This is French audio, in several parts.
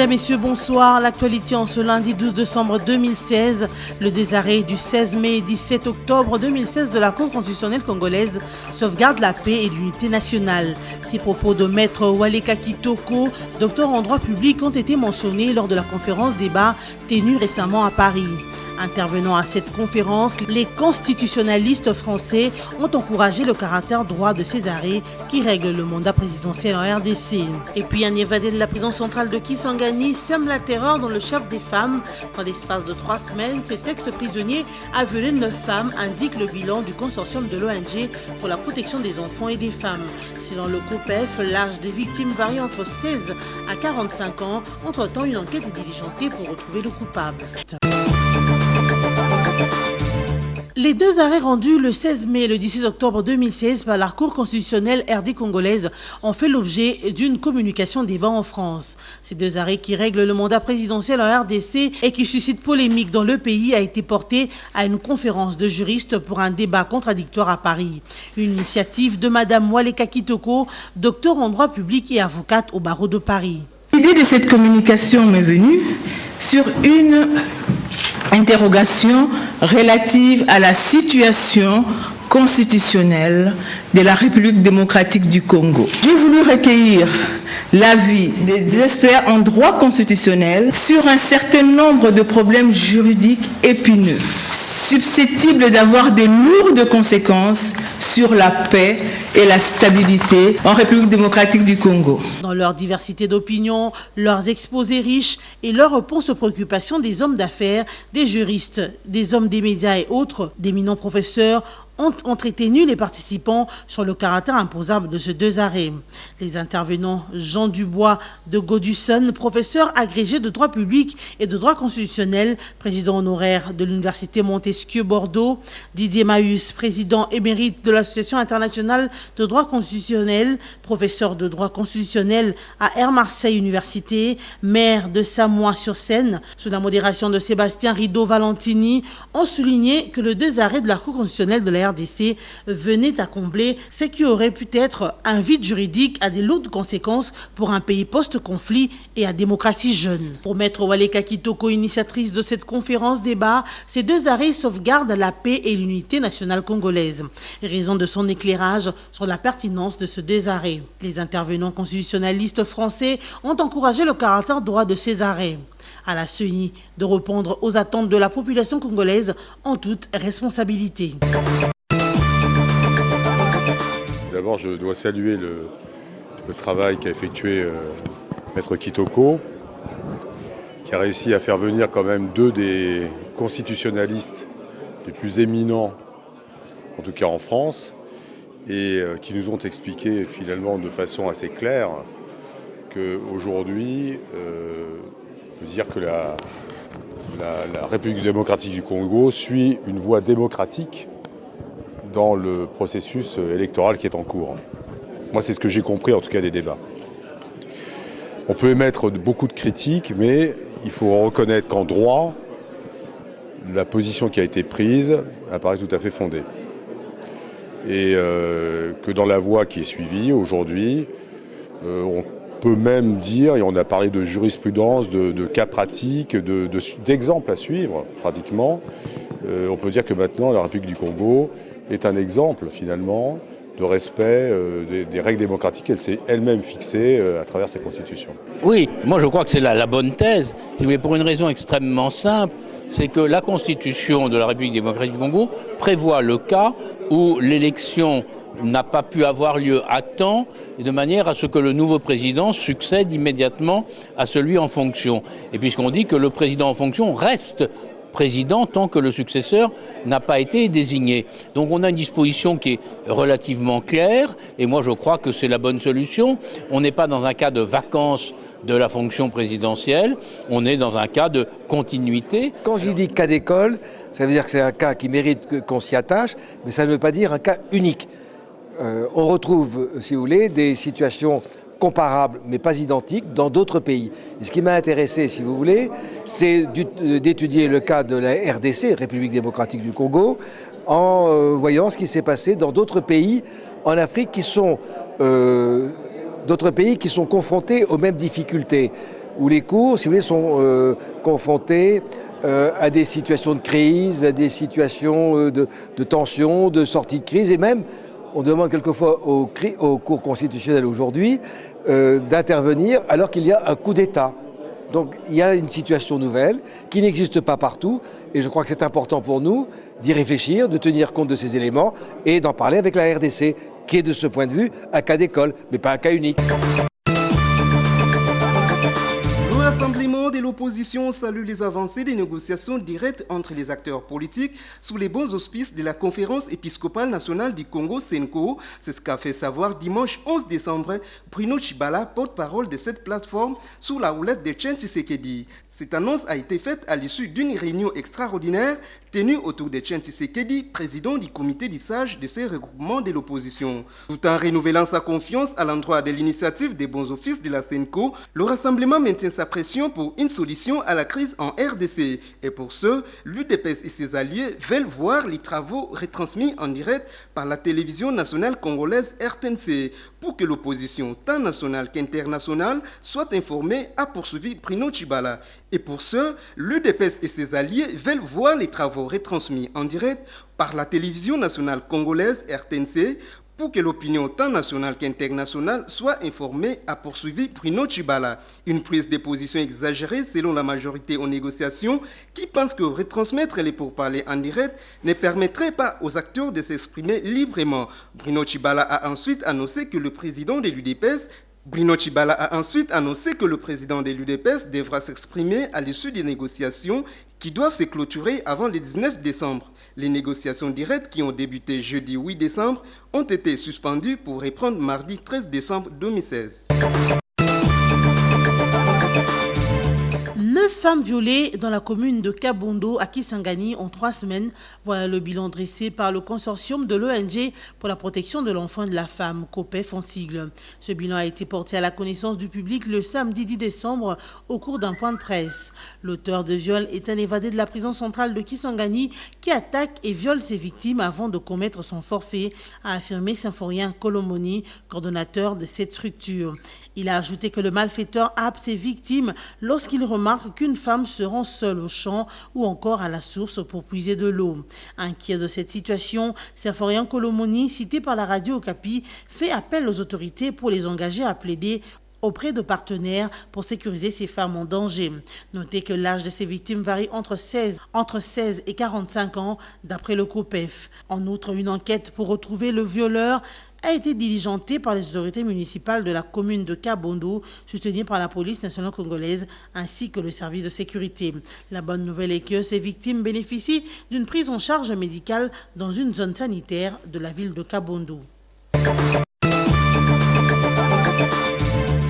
Mesdames, Messieurs, bonsoir. L'actualité en ce lundi 12 décembre 2016. Le désarrêt du 16 mai et 17 octobre 2016 de la Cour constitutionnelle congolaise sauvegarde la paix et l'unité nationale. Ces propos de Maître Waleka Kitoko, docteur en droit public, ont été mentionnés lors de la conférence débat tenue récemment à Paris. Intervenant à cette conférence, les constitutionnalistes français ont encouragé le caractère droit de ces arrêts qui règlent le mandat présidentiel en RDC. Et puis un évadé de la prison centrale de Kisangani sème la terreur dans le chef des femmes. Dans l'espace de 3 semaines, cet ex-prisonnier a violé 9 femmes, indique le bilan du consortium de l'ONG pour la protection des enfants et des femmes. Selon le COPEF, l'âge des victimes varie entre 16 à 45 ans. Entre-temps, une enquête est diligentée pour retrouver le coupable. Les deux arrêts rendus le 16 mai et le 16 octobre 2016 par la Cour constitutionnelle RD congolaise ont fait l'objet d'une communication débat en France. Ces deux arrêts qui règlent le mandat présidentiel en RDC et qui suscitent polémique dans le pays a été porté à une conférence de juristes pour un débat contradictoire à Paris. Une initiative de Madame Waleka Kitoko, docteur en droit public et avocate au barreau de Paris. L'idée de cette communication m'est venue sur une interrogation relative à la situation constitutionnelle de la République démocratique du Congo. J'ai voulu recueillir l'avis des experts en droit constitutionnel sur un certain nombre de problèmes juridiques épineux, susceptibles d'avoir de lourdes conséquences sur la paix et la stabilité en République démocratique du Congo. Dans leur diversité d'opinions, leurs exposés riches et leurs réponses aux préoccupations des hommes d'affaires, des juristes, des hommes des médias et autres, d'éminents professeurs, ont entretenu les participants sur le caractère imposable de ces deux arrêts. Les intervenants Jean Dubois de Godusson, professeur agrégé de droit public et de droit constitutionnel, président honoraire de l'Université Montesquieu Bordeaux, Didier Mahus, président émérite de l'Association internationale de droit constitutionnel, professeur de droit constitutionnel à Air Marseille Université, maire de Samois-sur-Seine, sous la modération de Sébastien Rideau-Valentini, ont souligné que les deux arrêts de la Cour constitutionnelle de la RDC venait à combler ce qui aurait pu être un vide juridique à des lourdes conséquences pour un pays post-conflit et à démocratie jeune. Pour Maître Waleka Kitoko, initiatrice de cette conférence débat, ces deux arrêts sauvegardent la paix et l'unité nationale congolaise. Raison de son éclairage sur la pertinence de ces deux arrêts. Les intervenants constitutionnalistes français ont encouragé le caractère droit de ces arrêts. À la CENI de répondre aux attentes de la population congolaise en toute responsabilité. D'abord, je dois saluer le travail qu'a effectué Maître Kitoko, qui a réussi à faire venir quand même deux des constitutionnalistes les plus éminents, en tout cas en France, et qui nous ont expliqué finalement de façon assez claire qu'aujourd'hui, on peut dire que la République démocratique du Congo suit une voie démocratique dans le processus électoral qui est en cours. Moi, c'est ce que j'ai compris en tout cas des débats. On peut émettre beaucoup de critiques, mais il faut reconnaître qu'en droit, la position qui a été prise apparaît tout à fait fondée. Et que dans la voie qui est suivie aujourd'hui, on peut même dire, et on a parlé de jurisprudence, de cas pratiques, d'exemples à suivre pratiquement, on peut dire que maintenant la République du Congo est un exemple finalement de respect des règles démocratiques qu'elle s'est elle-même fixées à travers sa constitution. Oui, moi je crois que c'est la bonne thèse, mais pour une raison extrêmement simple, c'est que la constitution de la République démocratique du Congo prévoit le cas où l'élection n'a pas pu avoir lieu à temps, et de manière à ce que le nouveau président succède immédiatement à celui en fonction. Et puisqu'on dit que le président en fonction reste président tant que le successeur n'a pas été désigné. Donc on a une disposition qui est relativement claire, et moi je crois que c'est la bonne solution. On n'est pas dans un cas de vacances de la fonction présidentielle, on est dans un cas de continuité. Quand je dis cas d'école, ça veut dire que c'est un cas qui mérite qu'on s'y attache, mais ça ne veut pas dire un cas unique. On retrouve, si vous voulez, des situations comparables, mais pas identiques, dans d'autres pays. Et ce qui m'a intéressé, si vous voulez, c'est d'étudier le cas de la RDC, République démocratique du Congo, en voyant ce qui s'est passé dans d'autres pays en Afrique qui sont confrontés aux mêmes difficultés. où les cours, si vous voulez, sont confrontés à des situations de crise, à des situations de tension, de sortie de crise, et même, on demande quelquefois aux cours constitutionnels aujourd'hui d'intervenir alors qu'il y a un coup d'État. Donc il y a une situation nouvelle qui n'existe pas partout et je crois que c'est important pour nous d'y réfléchir, de tenir compte de ces éléments et d'en parler avec la RDC qui est de ce point de vue un cas d'école, mais pas un cas unique. Le rassemblement de l'opposition salue les avancées des négociations directes entre les acteurs politiques sous les bons auspices de la Conférence épiscopale nationale du Congo, CENCO. C'est ce qu'a fait savoir dimanche 11 décembre Bruno Tshibala, porte-parole de cette plateforme, sous la houlette de Etienne Tshisekedi. Cette annonce a été faite à l'issue d'une réunion extraordinaire tenue autour de Etienne Tshisekedi, président du comité des sages de ces regroupements de l'opposition. Tout en renouvelant sa confiance à l'endroit de l'initiative des bons offices de la CENCO, le rassemblement maintient sa pression pour une solution à la crise en RDC. Et pour ce, l'UDPS et ses alliés veulent voir les travaux retransmis en direct par la télévision nationale congolaise RTNC. Pour que l'opposition, tant nationale qu'internationale, soit informée, a poursuivi Bruno Tshibala. Et pour ce, l'UDPS et ses alliés veulent voir les travaux retransmis en direct par la télévision nationale congolaise RTNC. Pour que l'opinion tant nationale qu'internationale soit informée, a poursuivi Bruno Tshibala. Une prise de position exagérée selon la majorité aux négociations qui pense que retransmettre les pourparlers en direct ne permettrait pas aux acteurs de s'exprimer librement. Bruno Tshibala a ensuite annoncé que le président de l'UDPS devra s'exprimer à l'issue des négociations qui doivent se clôturer avant le 19 décembre. Les négociations directes qui ont débuté jeudi 8 décembre ont été suspendues pour reprendre mardi 13 décembre 2016. 9 femmes violées dans la commune de Kabondo à Kisangani en 3 semaines. Voilà le bilan dressé par le consortium de l'ONG pour la protection de l'enfant et de la femme, COPEF en sigle. Ce bilan a été porté à la connaissance du public le samedi 10 décembre au cours d'un point de presse. L'auteur de viol est un évadé de la prison centrale de Kisangani qui attaque et viole ses victimes avant de commettre son forfait, a affirmé Symphorien Kolomoni, coordonnateur de cette structure. Il a ajouté que le malfaiteur happe ses victimes lorsqu'il remarque qu'une femme se rend seule au champ ou encore à la source pour puiser de l'eau. Inquiet de cette situation, Symphorien Kolomoni, cité par la radio Okapi, fait appel aux autorités pour les engager à plaider auprès de partenaires pour sécuriser ces femmes en danger. Notez que l'âge de ces victimes varie entre 16 et 45 ans, d'après le COPEF. En outre, une enquête pour retrouver le violeur a été diligentée par les autorités municipales de la commune de Kabondo, soutenues par la police nationale congolaise ainsi que le service de sécurité. La bonne nouvelle est que ces victimes bénéficient d'une prise en charge médicale dans une zone sanitaire de la ville de Kabondo.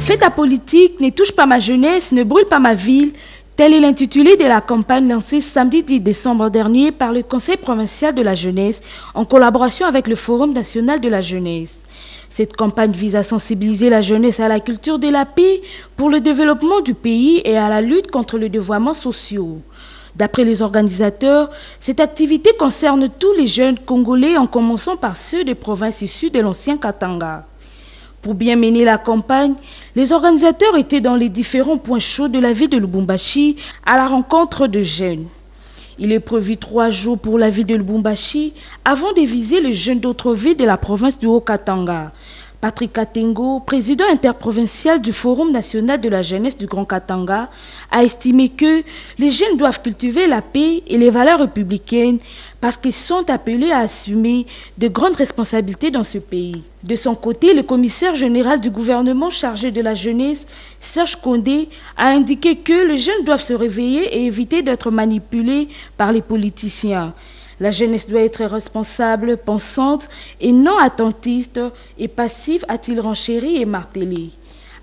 Fais ta politique, ne touche pas ma jeunesse, ne brûle pas ma ville. Tel est l'intitulé de la campagne lancée samedi 10 décembre dernier par le Conseil provincial de la jeunesse en collaboration avec le Forum national de la jeunesse. Cette campagne vise à sensibiliser la jeunesse à la culture de la paix pour le développement du pays et à la lutte contre le dévoiement social. D'après les organisateurs, cette activité concerne tous les jeunes Congolais en commençant par ceux des provinces issues de l'ancien Katanga. Pour bien mener la campagne, les organisateurs étaient dans les différents points chauds de la ville de Lubumbashi à la rencontre de jeunes. Il est prévu 3 jours pour la ville de Lubumbashi avant de viser les jeunes d'autres villes de la province du Haut-Katanga. Patrick Katengo, président interprovincial du Forum national de la jeunesse du Grand Katanga, a estimé que les jeunes doivent cultiver la paix et les valeurs républicaines parce qu'ils sont appelés à assumer de grandes responsabilités dans ce pays. De son côté, le commissaire général du gouvernement chargé de la jeunesse, Serge Condé, a indiqué que les jeunes doivent se réveiller et éviter d'être manipulés par les politiciens. La jeunesse doit être responsable, pensante et non attentiste et passive, a-t-il renchéri et martelé.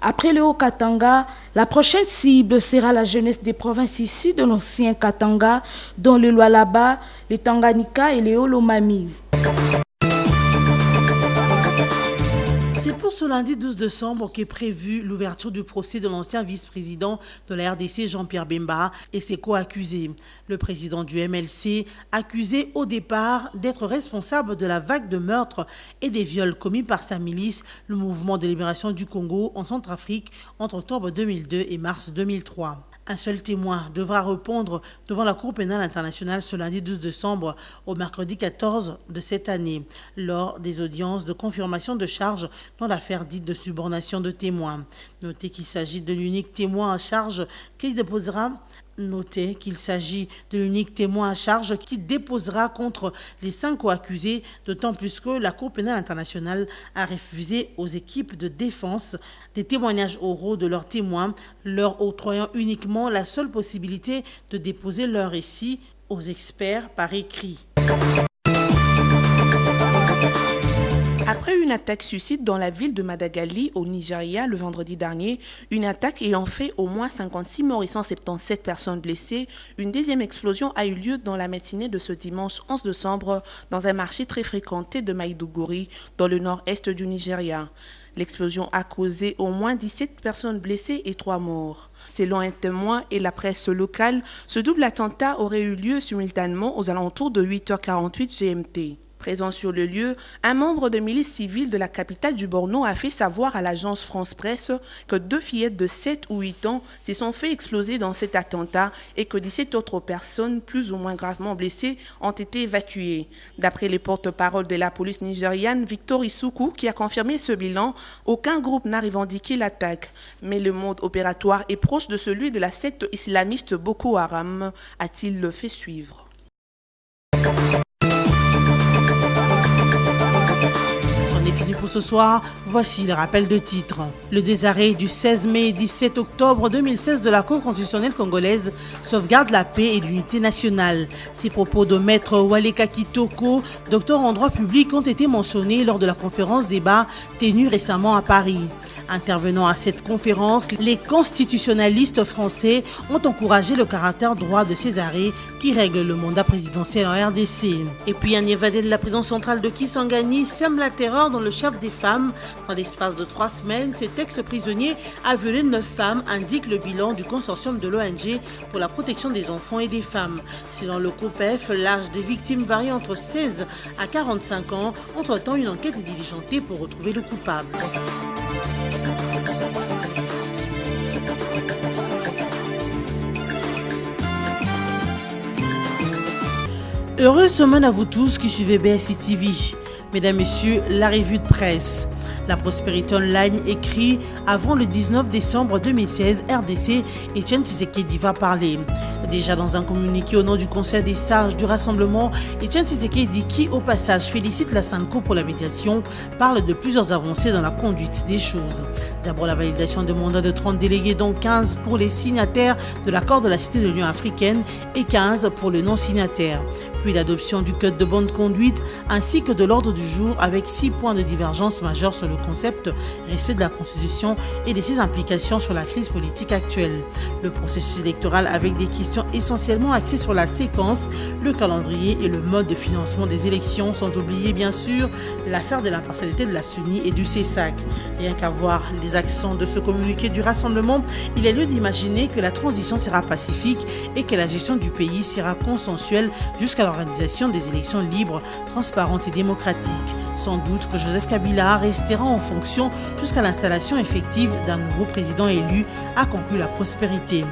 Après le Haut-Katanga, la prochaine cible sera la jeunesse des provinces issues de l'ancien Katanga, dont le Lualaba, le Tanganyika et le Olomami. C'est pour pour ce lundi 12 décembre qu'est prévue l'ouverture du procès de l'ancien vice-président de la RDC Jean-Pierre Bemba et ses co-accusés. Le président du MLC, accusé au départ d'être responsable de la vague de meurtres et des viols commis par sa milice, le mouvement de libération du Congo en Centrafrique entre octobre 2002 et mars 2003. Un seul témoin devra répondre devant la Cour pénale internationale ce lundi 12 décembre au mercredi 14 de cette année, lors des audiences de confirmation de charges dans l'affaire dite de subornation de témoins. Notez qu'il s'agit de l'unique témoin à charge qui déposera contre les 5 co-accusés, d'autant plus que la Cour pénale internationale a refusé aux équipes de défense des témoignages oraux de leurs témoins, leur octroyant uniquement la seule possibilité de déposer leur récit aux experts par écrit. Après une attaque suicide dans la ville de Madagali, au Nigeria, le vendredi dernier, une attaque ayant fait au moins 56 morts et 177 personnes blessées, une deuxième explosion a eu lieu dans la matinée de ce dimanche 11 décembre dans un marché très fréquenté de Maiduguri, dans le nord-est du Nigeria. L'explosion a causé au moins 17 personnes blessées et 3 morts. Selon un témoin et la presse locale, ce double attentat aurait eu lieu simultanément aux alentours de 8h48 GMT. Présent sur le lieu, un membre de milice civile de la capitale du Borno a fait savoir à l'agence France Presse que 2 fillettes de 7 ou 8 ans se sont fait exploser dans cet attentat et que 17 autres personnes plus ou moins gravement blessées ont été évacuées. D'après les porte-parole de la police nigériane, Victor Isuku, qui a confirmé ce bilan, aucun groupe n'a revendiqué l'attaque. Mais le mode opératoire est proche de celui de la secte islamiste Boko Haram, a-t-il le fait suivre. Pour ce soir, voici le rappel de titres. Le désarrêt du 16 mai et 17 octobre 2016 de la Cour constitutionnelle congolaise sauvegarde la paix et l'unité nationale. Ces propos de maître Waleka Kitoko, docteur en droit public, ont été mentionnés lors de la conférence débat tenue récemment à Paris. Intervenant à cette conférence, les constitutionnalistes français ont encouragé le caractère droit de ces arrêts qui règlent le mandat présidentiel en RDC. Et puis un évadé de la prison centrale de Kisangani sème la terreur dans le chef des femmes. Dans l'espace de 3 semaines, cet ex-prisonnier a violé 9 femmes, indique le bilan du consortium de l'ONG pour la protection des enfants et des femmes. Selon le COPEF, l'âge des victimes varie entre 16 à 45 ans. Entre-temps, une enquête est diligentée pour retrouver le coupable. Heureuse semaine à vous tous qui suivez BSI TV. Mesdames, Messieurs, la revue de presse. La Prospérité Online écrit « Avant le 19 décembre 2016, RDC, Etienne Tshisekedi va parler ». Déjà dans un communiqué au nom du Conseil des sages du Rassemblement, Etienne Tshisekedi, qui au passage félicite la SANCO pour la médiation, parle de plusieurs avancées dans la conduite des choses. D'abord la validation de mandats de 30 délégués, dont 15 pour les signataires de l'accord de la Cité de l'Union africaine et 15 pour les non-signataires. Puis l'adoption du Code de bonne conduite ainsi que de l'ordre du jour avec 6 points de divergence majeurs sur le concept respect de la Constitution et de ses implications sur la crise politique actuelle. Le processus électoral avec des questions essentiellement axées sur la séquence, le calendrier et le mode de financement des élections, sans oublier bien sûr l'affaire de l'impartialité de la CENI et du CESAC. Rien qu'à voir les accents de ce communiqué du Rassemblement, il est lieu d'imaginer que la transition sera pacifique et que la gestion du pays sera consensuelle jusqu'à l'organisation des élections libres, transparentes et démocratiques. Sans doute que Joseph Kabila restera en fonction jusqu'à l'installation effective d'un nouveau président élu, a conclu la Prospérité.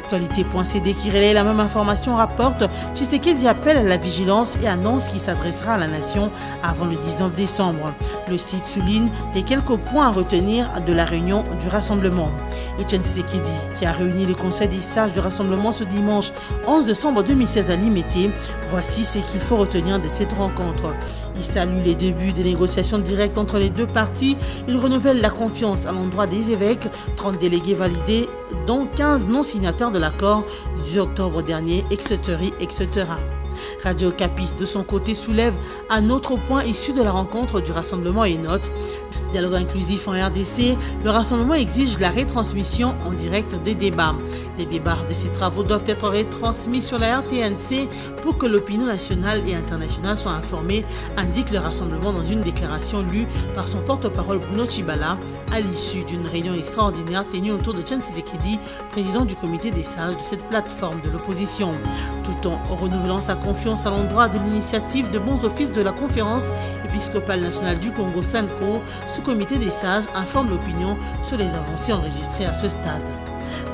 Actualité.cd qui relaie la même information rapporte Tshisekedi appelle à la vigilance et annonce qu'il s'adressera à la nation avant le 19 décembre. Le site souligne les quelques points à retenir de la réunion du Rassemblement. Etienne Tshisekedi, qui a réuni le Conseil des sages du Rassemblement ce dimanche 11 décembre 2016 à Limete, voici ce qu'il faut retenir de cette rencontre. Il salue les débuts des négociations directes entre les deux parties. Il renouvelle la confiance à l'endroit des évêques, 30 délégués validés, dont 15 non-signataires de l'accord du 10 octobre dernier, etc. Radio Okapi, de son côté, soulève un autre point issu de la rencontre du rassemblement et note. Dialogue inclusif en RDC, le rassemblement exige la retransmission en direct des débats. Les débats de ces travaux doivent être retransmis sur la RTNC pour que l'opinion nationale et internationale soit informée, indique le rassemblement dans une déclaration lue par son porte-parole Bruno Tshibala à l'issue d'une réunion extraordinaire tenue autour de Tian Tshisekedi, président du comité des sages de cette plateforme de l'opposition. Tout en renouvelant sa confiance à l'endroit de l'initiative de bons offices de la conférence épiscopale nationale du Congo SENCO, sous-comité des sages informe l'opinion sur les avancées enregistrées à ce stade.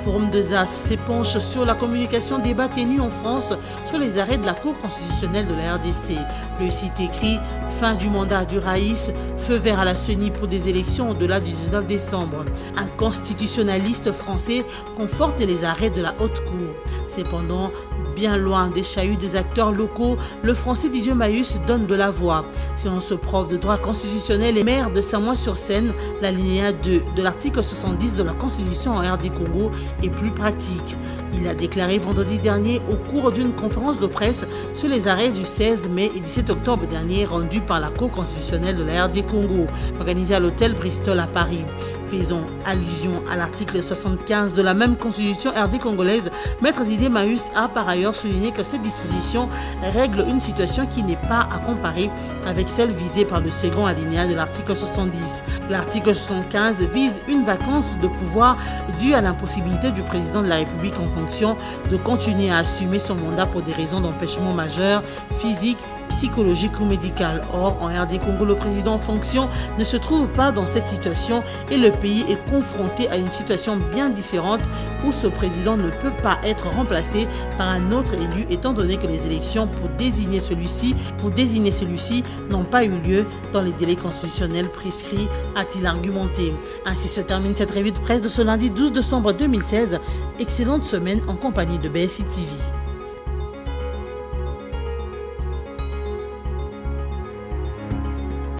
Forum de ZAS s'épanche sur la communication débat tenu en France sur les arrêts de la Cour constitutionnelle de la RDC. Le site écrit « Fin du mandat du Raïs, feu vert à la CENI pour des élections au-delà du 19 décembre ». Un constitutionnaliste français conforte les arrêts de la Haute Cour. Cependant, bien loin des chahuts des acteurs locaux, le français Didier Maïus donne de la voix. Selon ce prof de droit constitutionnel et maire de Saint-Mois-sur-Seine, l'alinéa 2 de l'article 70 de la Constitution en RD Congo est plus pratique. Il a déclaré vendredi dernier au cours d'une conférence de presse sur les arrêts du 16 mai et 17 octobre dernier rendus par la Cour constitutionnelle de la RD Congo, organisée à l'hôtel Bristol à Paris. Faisant allusion à l'article 75 de la même constitution RD congolaise, Maître Didier Maïus a par ailleurs souligné que cette disposition règle une situation qui n'est pas à comparer avec celle visée par le second alinéa de l'article 70. L'article 75 vise une vacance de pouvoir due à l'impossibilité du président de la République en fonction de continuer à assumer son mandat pour des raisons d'empêchement majeur, physique, psychologique ou médicale. Or, en RD Congo, le président en fonction ne se trouve pas dans cette situation et le pays est confronté à une situation bien différente où ce président ne peut pas être remplacé par un autre élu étant donné que les élections pour désigner celui-ci n'ont pas eu lieu dans les délais constitutionnels prescrits, a-t-il argumenté. Ainsi se termine cette revue de presse de ce lundi 12 décembre 2016. Excellente semaine en compagnie de BSI TV.